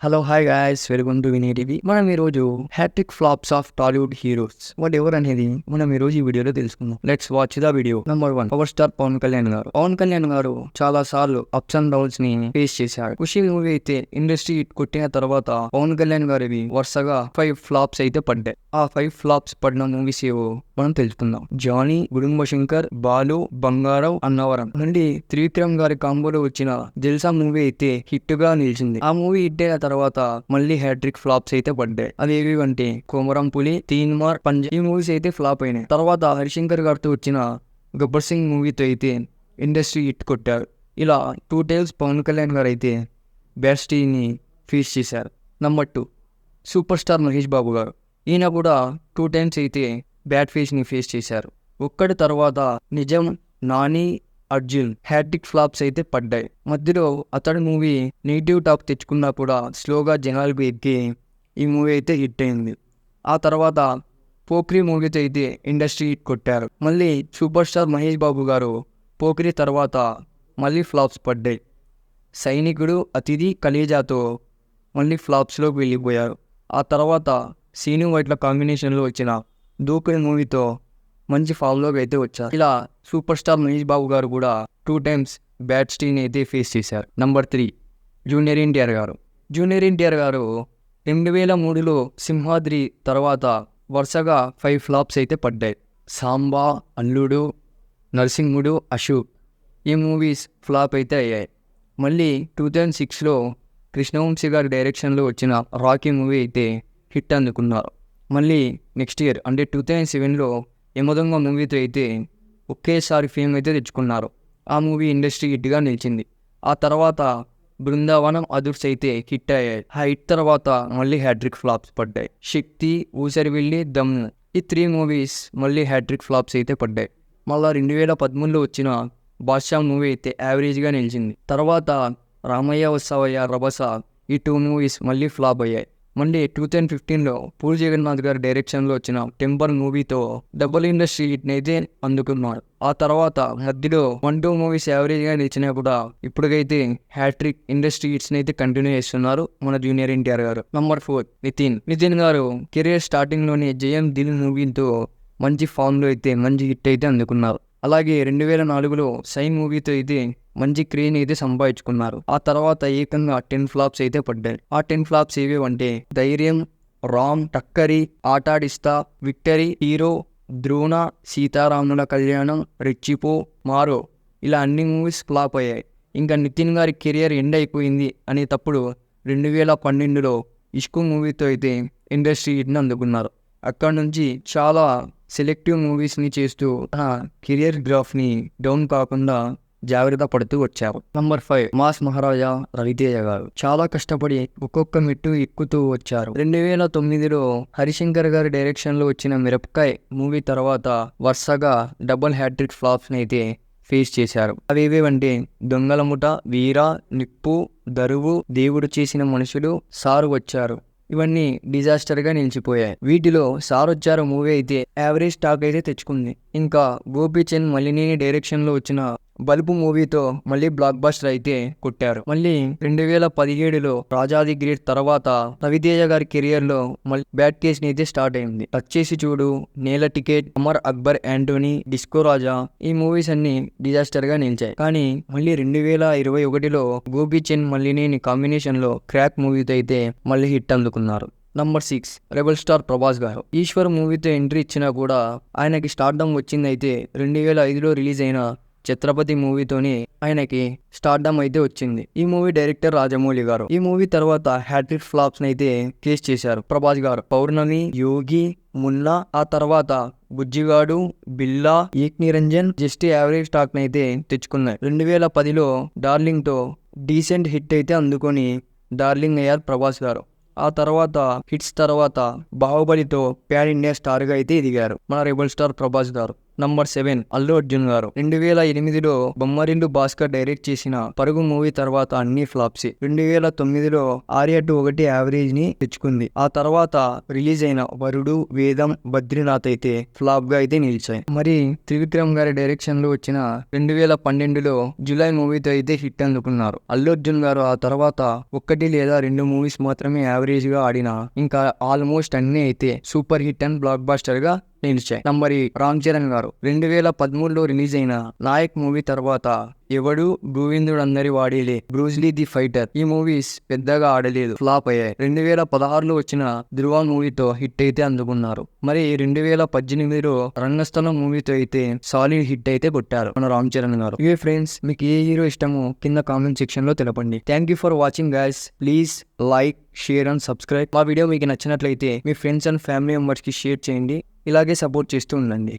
Hello hi guys, welcome to Vini TV. మనం ఈరోజు hattrick flops of Tollywood heroes whatever అనేది మనం ఈ రోజు ఈ వీడియోలో తెలుసుకుందాం. Let's watch the video. Number 1, power star Pawan Kalyan garu. Pawan Kalyan garu చాలా సార్లు అప్స్ అండ్ డౌన్స్ ని ఫేస్ చేశారు. ఖుషి మూవీ అయితే ఇండస్ట్రీ కొట్టిన తర్వాత పవన్ కళ్యాణ్ గారివి వరుసగా 5 ఫ్లాప్స్ అయితే పడ్డాయి. ఆ 5 ఫ్లాప్స్ పడిన మూవీస్ ఏవో మనం తెలుసుకుందాం. జానీ, గుడుంబ శంకర్, బాలు, బంగారం, అన్నవరం నుండి త్రివిక్రమ్ గారి కాంబోలో వచ్చిన దిల్సా మూవీ అయితే హిట్ గా నిలిచింది. ఆ మూవీ హిట్ అయిన తర్వాత మళ్ళీ హ్యాట్రిక్ ఫ్లాప్స్ అయితే పడ్డాయి. అవి ఏవి అంటే కోమరం పులి, తీన్మార్, పంజా ఈ మూవీస్ అయితే ఫ్లాప్ అయినాయి. తర్వాత హరిశంకర్ గారితో వచ్చిన గబ్బర్ సింగ్ మూవీతో అయితే ఇండస్ట్రీ హిట్ కొట్టారు. ఇలా 2 టైమ్స్ పవన్ కళ్యాణ్ గారు అయితే బ్యాడ్స్టీని ఫేస్ చేశారు. Number 2, super star Mahesh Babu గారు. ఈయన కూడా 2 టైమ్స్ అయితే బ్యాడ్ ఫేస్ ని ఫేస్ చేశారు. ఒక్కడి తర్వాత నిజం, నాని, అర్జున్ హ్యాట్రిక్ ఫ్లాప్స్ అయితే పడ్డాయి. మధ్యలో అతడి మూవీ నెగిటివ్ టాక్ తెచ్చుకున్నా కూడా స్లోగా జనాలకు ఎక్కి ఈ మూవీ అయితే హిట్ అయింది. ఆ తర్వాత పోక్రీ మూవీతో అయితే ఇండస్ట్రీ హిట్ కొట్టారు. మళ్ళీ సూపర్ స్టార్ మహేష్ బాబు గారు పోక్రీ తర్వాత మళ్ళీ ఫ్లాప్స్ పడ్డాయి. సైనికుడు, అతిథి, కలేజాతో మళ్ళీ ఫ్లాప్స్లోకి వెళ్ళిపోయారు. ఆ తర్వాత సీను వైట్ల కాంబినేషన్లో వచ్చిన దూకుడు మూవీతో మంచి ఫామ్లోకి అయితే వచ్చారు. ఇలా సూపర్ స్టార్ మహేష్ బాబు గారు కూడా 2 టైమ్స్ బ్యాడ్ స్టీన్ అయితే ఫేస్ చేశారు. నంబర్ 3, జూనియర్ ఎన్టీఆర్ గారు. జూనియర్ ఎన్టీఆర్ గారు 2003లో సింహాద్రి తర్వాత వరుసగా 5 ఫ్లాప్స్ అయితే పడ్డాయి. సాంబా, అల్లుడు, నరసింహుడు, అశోక్ ఈ మూవీస్ ఫ్లాప్ అయితే అయ్యాయి. మళ్ళీ 2006లో కృష్ణవంశీ గారి డైరెక్షన్లో వచ్చిన రాకీ మూవీ అయితే హిట్ అందుకున్నారు. మళ్ళీ నెక్స్ట్ ఇయర్ అంటే 2007లో యమదొంగ మూవీతో అయితే ఒకేసారి ఫేమ్ అయితే తెచ్చుకున్నారు. ఆ మూవీ ఇండస్ట్రీ హిట్గా నిలిచింది. ఆ తర్వాత బృందావనం, అదుర్స్ అయితే హిట్ అయ్యాయి. ఆ హిట్ తర్వాత మళ్ళీ హ్యాట్రిక్ ఫ్లాప్స్ పడ్డాయి. శక్తి, ఊసరివిల్లి, దమ్ము ఈ 3 మూవీస్ మళ్ళీ హ్యాట్రిక్ ఫ్లాప్స్ అయితే పడ్డాయి. మళ్ళీ 2013లో వచ్చిన బాద్షా మూవీ అయితే యావరేజ్గా నిలిచింది. తర్వాత రామయ్య వస్తావయ్య, రభస ఈ 2 మూవీస్ మళ్ళీ ఫ్లాప్ అయ్యాయి. మళ్ళీ 2015లో పూరి జగన్నాథ్ గారి డైరెక్షన్లో వచ్చిన టెంపర్ మూవీతో డబుల్ ఇండస్ట్రీ హిట్ని అయితే అందుకున్నాడు. ఆ తర్వాత మధ్యలో 1-2 మూవీస్ యావరేజ్గా నిలిచినా కూడా ఇప్పటికైతే హ్యాట్రిక్ ఇండస్ట్రీ హిట్స్ని అయితే కంటిన్యూ చేస్తున్నారు మన జూనియర్ ఎన్టీఆర్ గారు. నంబర్ 4, నితిన్ గారు కెరీర్ స్టార్టింగ్లోనే జయం దిల్ మూవీతో మంచి ఫామ్లో అయితే మంచి హిట్ అయితే అందుకున్నారు. అలాగే 2004లో సై మూవీతో అయితే మంచి క్రేజ్ అయితే సంపాదించుకున్నారు. ఆ తర్వాత ఏకంగా 10 ఫ్లాప్స్ అయితే పడ్డాయి. ఆ 10 ఫ్లాప్స్ ఏవేవంటే ధైర్యం, రామ్, టక్కరి, ఆటాడిస్తా, విక్టరీ, హీరో, ద్రోణ, సీతారాముల కళ్యాణం, రెచ్చిపో, మారో ఇలా అన్ని మూవీస్ ఫ్లాప్ అయ్యాయి. ఇంకా నితిన్ గారి కెరియర్ ఎండ్ అయిపోయింది అనేటప్పుడు 2012లో ఇష్కు మూవీతో అయితే ఇండస్ట్రీ హిట్ని అందుకున్నారు. అక్కడ నుంచి చాలా సెలెక్టివ్ మూవీస్ని చేస్తూ తన కెరియర్ గ్రాఫ్ని డౌన్ కాకుండా జాగ్రత్త పడుతూ వచ్చారు. నంబర్ 5, మాస్ మహారాజా రవితేజ గారు. చాలా కష్టపడి ఒక్కొక్క మెట్టు ఎక్కుతూ వచ్చారు. 2009లో హరిశంకర్ గారి డైరెక్షన్లో వచ్చిన మిరపకాయ్ మూవీ తర్వాత వరుసగా డబుల్ హ్యాట్రిక్ ఫ్లాప్స్ని అయితే ఫేస్ చేశారు. అవేవేవంటే దొంగల ముఠ, వీర, నిప్పు, దరువు, దేవుడు చేసిన మనుషులు, సారు వచ్చారు ఇవన్నీ డిజాస్టర్గా నిలిచిపోయాయి. వీటిలో సారొచ్చారు మూవీ అయితే యావరేజ్ టాక్ అయితే తెచ్చుకుంది. ఇంకా గోపీచంద్ మలినేని డైరెక్షన్లో వచ్చిన బల్బు మూవీతో మళ్ళీ బ్లాక్ బస్టర్ అయితే కొట్టారు. మళ్ళీ 2017లో రాజాది గ్రేట్ తర్వాత రవితేజ గారి కెరియర్లో మళ్ళీ బ్యాడ్ కేస్ అయితే స్టార్ట్ అయింది. టచ్ చేసి చూడు, నేల టికెట్, అమర్ అక్బర్ యాంటోనీ, డిస్కో రాజా ఈ మూవీస్ అన్ని డిజాస్టర్గా నిలిచాయి. కానీ మళ్ళీ 2021లో గోపీచంద్ మలినేని కాంబినేషన్లో క్రాక్ మూవీతో అయితే మళ్ళీ హిట్ అందుకున్నారు. నంబర్ 6, రెబల్ స్టార్ ప్రభాస్ గారు. ఈశ్వర్ మూవీతో ఎంట్రీ ఇచ్చినా కూడా ఆయనకి స్టార్డమ్ వచ్చిందైతే 2005లో రిలీజ్ అయిన ఛత్రపతి మూవీతోని ఆయనకి స్టార్డమ్ అయితే వచ్చింది. ఈ మూవీ డైరెక్టర్ రాజమౌళి గారు. ఈ మూవీ తర్వాత హ్యాట్రిక్ ఫ్లాప్స్ అయితే ఫేస్ చేశారు ప్రభాస్ గారు. పౌర్ణమి, యోగి, మున్నా ఆ తర్వాత బుజ్జిగాడు, బిల్లా, ఏక్ నిరంజన్ జస్ట్ యావరేజ్ టాక్ అయితే తెచ్చుకున్నాయి. 2010లో డార్లింగ్ తో డీసెంట్ హిట్ అయితే అందుకొని డార్లింగ్ అయ్యారు ప్రభాస్ గారు. ఆ తర్వాత హిట్స్ తర్వాత బాహుబలితో ప్యాన్ ఇండియా స్టార్గా అయితే ఎదిగారు మన రెబల్ స్టార్ ప్రభాస్ గారు. నంబర్ 7 అల్లు అర్జున్ గారు 2008లో బొమ్మరిల్లు భాస్కర్ డైరెక్ట్ చేసిన పరుగు మూవీ తర్వాత అన్ని ఫ్లాప్సే. 2009లో ఆర్య 2 ఒకటి యావరేజ్ ని తెచ్చుకుంది. ఆ తర్వాత రిలీజ్ అయిన వరుడు, వేదం, బద్రీనాథ్ అయితే ఫ్లాప్ గా అయితే నిలిచాయి. మరి త్రివిక్రమ్ గారి డైరెక్షన్ లో వచ్చిన 2012లో జులై మూవీతో అయితే హిట్ అందుకున్నారు. అల్లు అర్జున్ గారు ఆ తర్వాత 1 లేదా 2 మూవీస్ మాత్రమే యావరేజ్ గా ఆడిన ఇంకా ఆల్మోస్ట్ అన్ని అయితే super hit and blockbuster గా నిలిచాయి. నంబర్ 8 రామ్ చరణ్ గారు 2013లో రిలీజ్ అయిన నాయక్ మూవీ తర్వాత ఎవడు, గోవిందుడు అందరి వాడేలే, బ్రూస్లీ ది ఫైటర్ ఈ మూవీస్ పెద్దగా ఆడలేదు, ఫ్లాప్ అయ్యాయి. 2016లో వచ్చిన ధృవ మూవీతో హిట్ అయితే అందుకున్నారు. మరి 2018లో రంగస్థలం మూవీతో అయితే సాలిడ్ హిట్ అయితే కొట్టారు మన రామ్ చరణ్ గారు. ఇవే ఫ్రెండ్స్, మీకు ఏ హీరో ఇష్టమో కింద కామెంట్ సెక్షన్ లో తెలపండి. Thank you for watching guys. Please like, share and subscribe. మా వీడియో మీకు నచ్చినట్లయితే మీ ఫ్రెండ్స్ అండ్ ఫ్యామిలీ మెంబర్స్ కి షేర్ చేయండి. ఇలాగే సపోర్ట్ చేస్తూ ఉండండి.